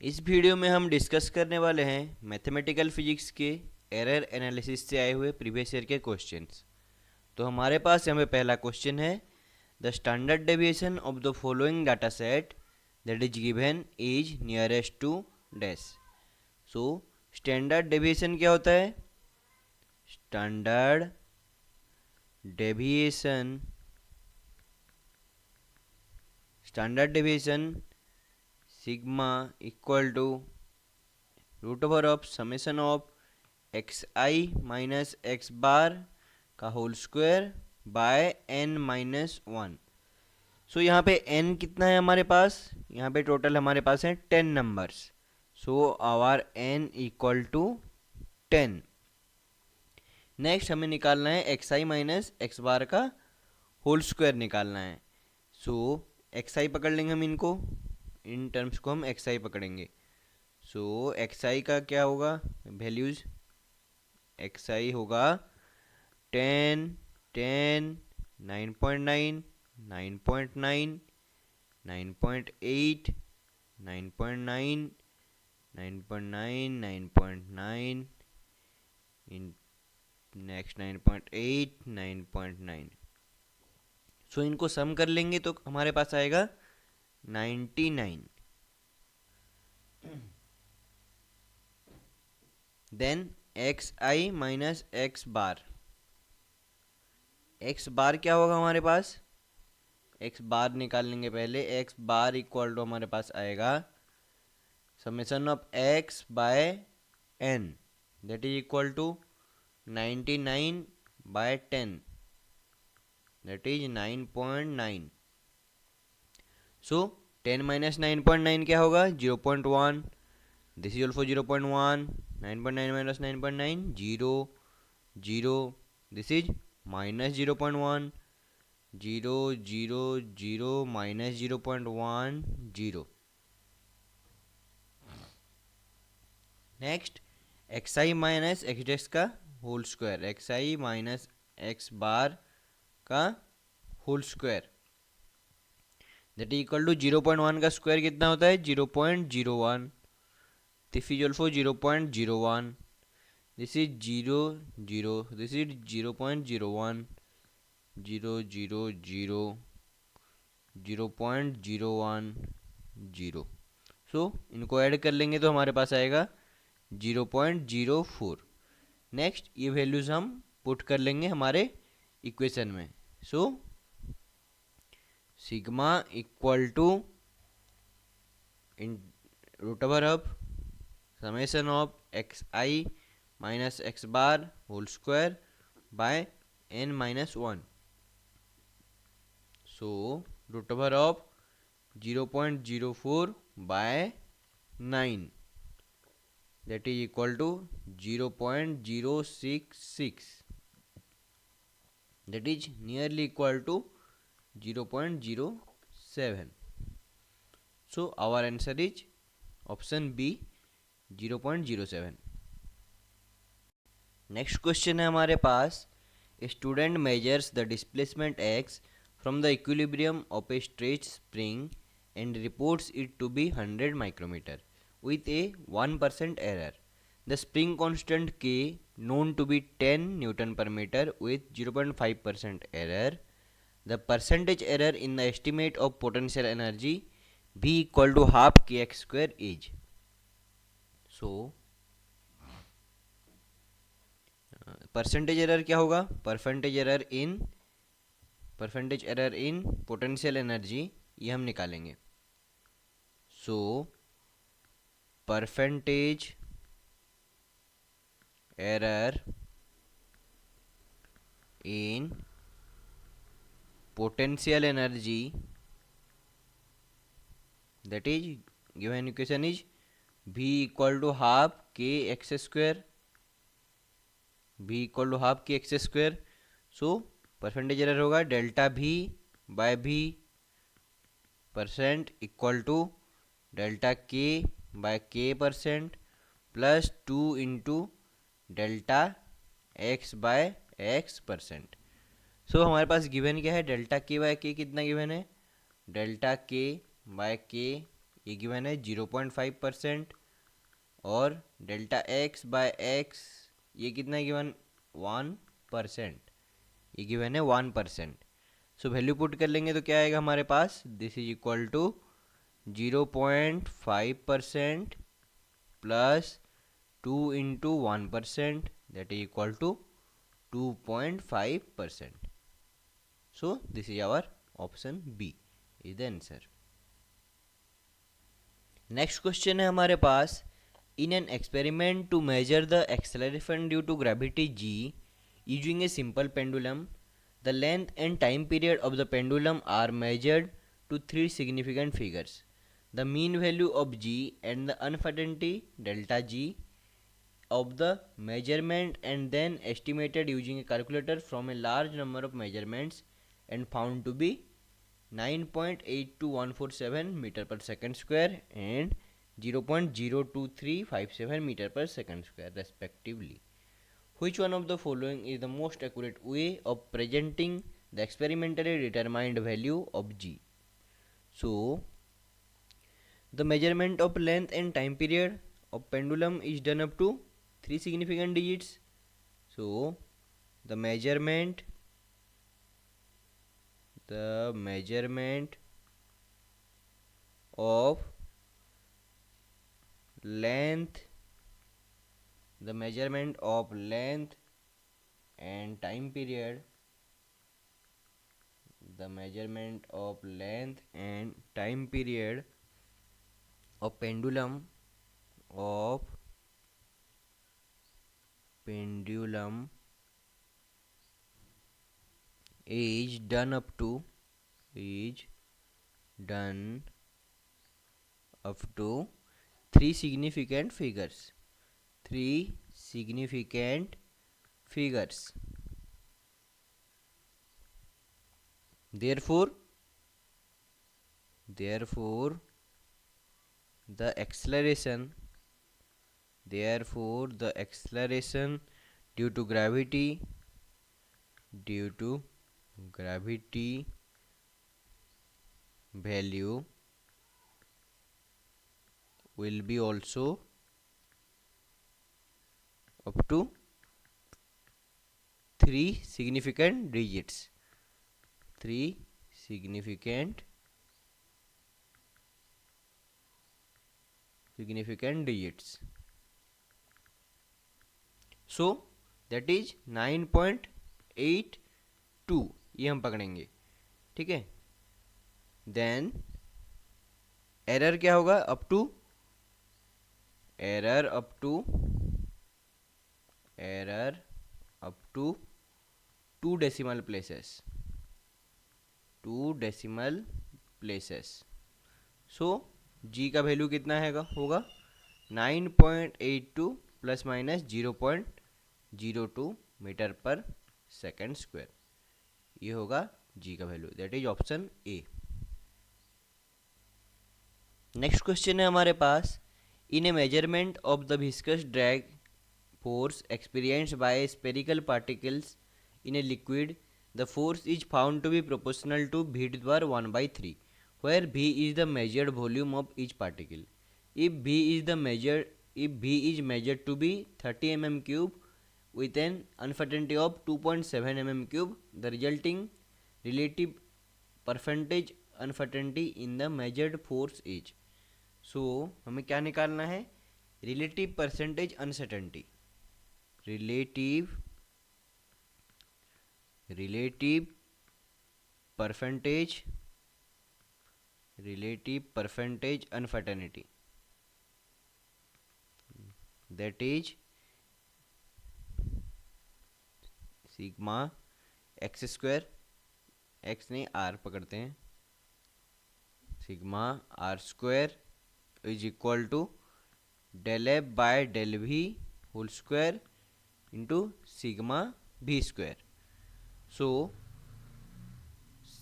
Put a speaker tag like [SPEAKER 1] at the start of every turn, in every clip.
[SPEAKER 1] इस वीडियो में हम डिस्कस करने वाले हैं मैथमेटिकल फिजिक्स के एरर एनालिसिस से आए हुए प्रीवियस ईयर के क्वेश्चंस। तो हमारे पास यहाँ पे पहला क्वेश्चन है, the standard deviation of the following data set that is given is nearest to dash. So standard deviation क्या होता है? Standard deviation sigma equal to root over of summation of x i minus x bar का whole square by n minus one. So यहाँ पे N कितना है हमारे पास? यहाँ पे टोटल हमारे पास है 10 numbers. So our n equal to 10। Next हमें निकालना है x i minus x bar का होल स्क्वायर निकालना है। सो एक्स आई पकड़ लेंगे हम, इनको इन टर्म्स को हम एक्स आई पकड़ेंगे। सो एक्स आई का क्या होगा वैल्यूज? एक्स आई होगा 10, 10, 9.9, 9.9, 9.8, 9.9, 9.9, 9.9, इन नेक्स्ट 9.8, 9.9। सो इनको सम कर लेंगे तो हमारे पास आएगा 99। Then x i minus x bar. X बार क्या होगा हमारे पास? एक्स बार निकाल लेंगे पहले। एक्स बार इक्वल टू हमारे पास आएगा summation of x by n that is equal to 99 by 10 that is 9.9। So 10 minus 9.9 क्या होगा? 0.1। This is also 0.1। 9.9 minus 9.9 0 0। This is minus 0.1 0 0 0 minus 0.1 0। Next x i minus x dash का whole square, x i minus x bar का whole square that is equal to 0.1 का square कितना होता है? 0.01। This is also 0.01। This is 0 0। This is 0.01 0 0 0 0.01 0। सो इनको add कर लेंगे तो हमारे पास आएगा 0.04। नेक्स्ट ये वैल्यूज हम पुट कर लेंगे हमारे इक्वेशन में। So sigma equal to in root over of summation of x i minus x bar whole square by n minus one. So root over of 0.04 by 9 that is equal to 0.066, that is nearly equal to 0.07. So our answer is option B 0.07. Next question है हमारे पास, student measures the displacement x from the equilibrium of a stretch spring and reports it to be 100 micrometre with a 1% error. The spring constant K known to be 10 Newton per meter with 0.5% error. The percentage error in the estimate of potential energy V equal to half kx square is. So percentage error क्या होगा? Percentage error in potential energy ये हम निकालेंगे। So percentage error in potential energy that is given equation is V equal to half k x square. V equal to half k x square. So percentage error होगा delta V by V percent equal to delta K by K percent plus 2 into delta x by x percent. So हमारे पास given क्या है? Delta के bye के कितना given है? Delta के बाय के ये गिवन है 0.5%, और डेल्टा एक्स बाय एक्स ये कितना गिवन 1%, ये गिवन है 1%। सो वैल्यू पुट कर लेंगे तो क्या आएगा हमारे पास, this is equal to 0.5% plus 2 × 1%, that is equal to 2.5%. So this is our option B is the answer. Next question है हमारे पास, in an experiment to measure the acceleration due to gravity g using a simple pendulum, the length and time period of the pendulum are measured to three significant figures: the mean value of g and the uncertainty delta g of the measurement, and then estimated using a calculator from a large number of measurements and found to be 9.82147 meter per second square and 0.02357 meter per second square respectively. Which one of the following is the most accurate way of presenting the experimentally determined value of g? So, the measurement of length and time period of pendulum is done up to three significant digits. So, the measurement of length and time period of pendulum is done up to three significant figures. Therefore, the acceleration due to gravity value will be also up to three significant digits. So that is 9.82, ये हम पकड़ेंगे, ठीक है। Then error क्या होगा, up to 2 decimal places. सो जी का value कितना होगा 9.82 प्लस माइनस 0.02 मीटर पर सेकेंड स्क्वायर, ये होगा जी का value, that is option A. Next question है हमारे पास, इन ए measurement of the viscous drag force experienced by spherical particles in a liquid, the force is found to be proportional to V power 1/3, where V is the measured volume of each particle. If V is measured to be 30 mm cube with an uncertainty of 2.7 mm cube, the resulting relative percentage uncertainty in the measured force is. So हमें क्या निकालना है, relative percentage uncertainty, relative percentage uncertainty, that is sigma x square, x नहीं r पकड़ते हैं, sigma r square is equal to del f by del v whole square into sigma v square. So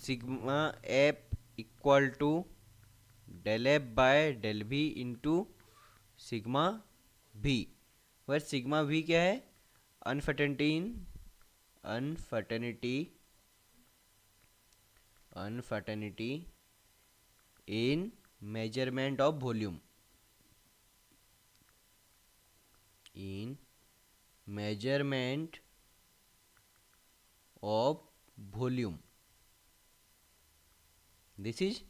[SPEAKER 1] sigma f equal to del f by del v into sigma v, वह sigma v क्या है, uncertainty in measurement of volume, in measurement of volume, this is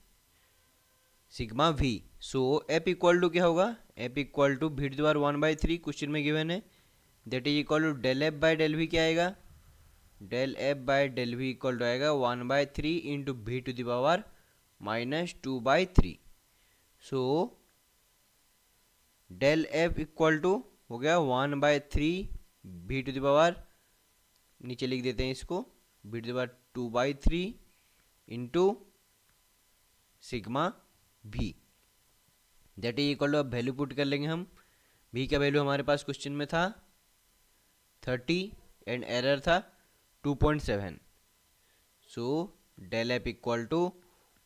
[SPEAKER 1] sigma v. So f equal to क्या होगा, f equal to v to the power 1/3 question में given है, that is equal to del f by del v. क्या आएगा, del f by del v equal to आएगा 1/3 into v to the power -2/3. So del f equal to हो गया 1/3 we to the power, नीचे लिख देते हैं इसको, v to the power 2/3 into sigma v, that is equal to, अब value put कर लेंगे हम. v का वैल्यू हमारे पास क्वेश्चन में था 30 एंड एरर था 2.7. So del f equal to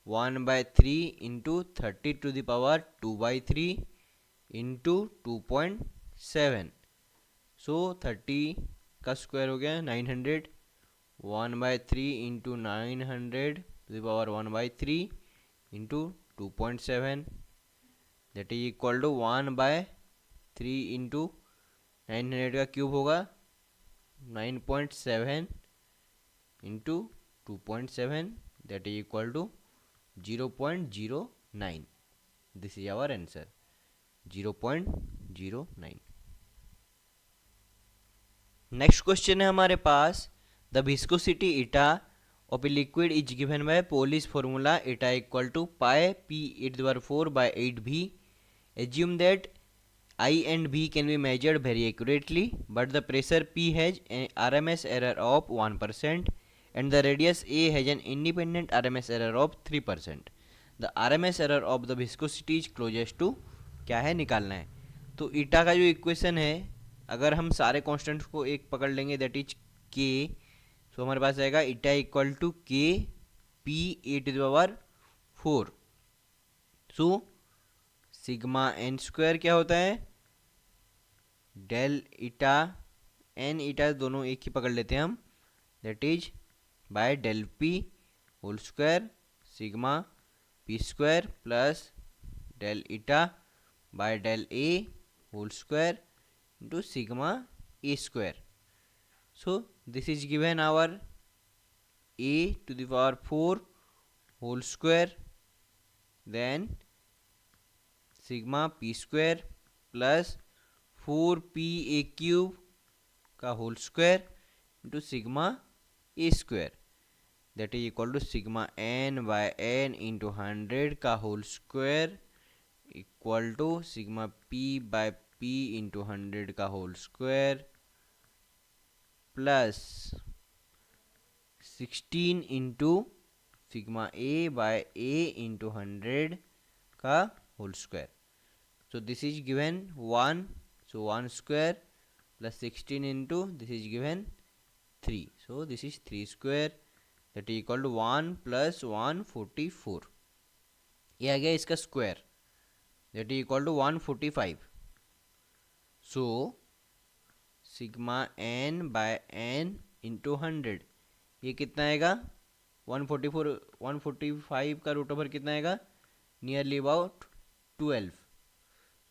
[SPEAKER 1] 1/3 into 30 to the power 2/3 into 2.7. So 30 का स्क्वायर हो गया 900, 1/3 into 900 to the power 1/3 into 2.7, that is equal to 1/3 into 900 का क्यूब होगा 9.7 into 2.7, that is equal to 0.09. This is our answer, 0.09. Next question है हमारे पास, the viscosity eta of a liquid is given by Pauli's formula eta equal to pi p e to the power 4 by 8v. Assume that I and v can be measured very accurately, but the pressure P has an RMS error of 1% and the radius A has an independent RMS error of 3%. The RMS error of the viscosity is closest to, क्या है निकालना है. तो ईटा का जो equation है, अगर हम सारे कॉन्स्टेंट्स को एक पकड़ लेंगे, दैट इज के, तो हमारे पास आएगा eta equal to k p a to the power 4. So sigma n square क्या होता है, डेल ईटा एन ईटा दोनों एक ही पकड़ लेते हैं हम, that is by del p whole square sigma p square plus del eta by del a whole square into sigma a square. So this is given our a to the power 4 whole square, then sigma p square plus 4p a cube का whole square into sigma a square, that is equal to sigma n by n into 100 का whole square equal to sigma p by p into 100 का whole square plus 16 into sigma a by a into 100 का whole square. So this is given 1, so 1 square plus 16 into this is given 3, so this is 3 square, that is equal to 1 plus 144. ये आ गया इसका square, that is equal to 145. So sigma n by n into 100, ये कितना आएगा 144, 145 का root over कितना आएगा, nearly about 12.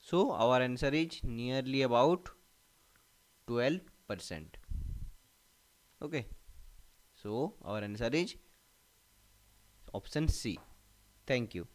[SPEAKER 1] So our answer is nearly about 12%. Okay, so our answer is option C. Thank you.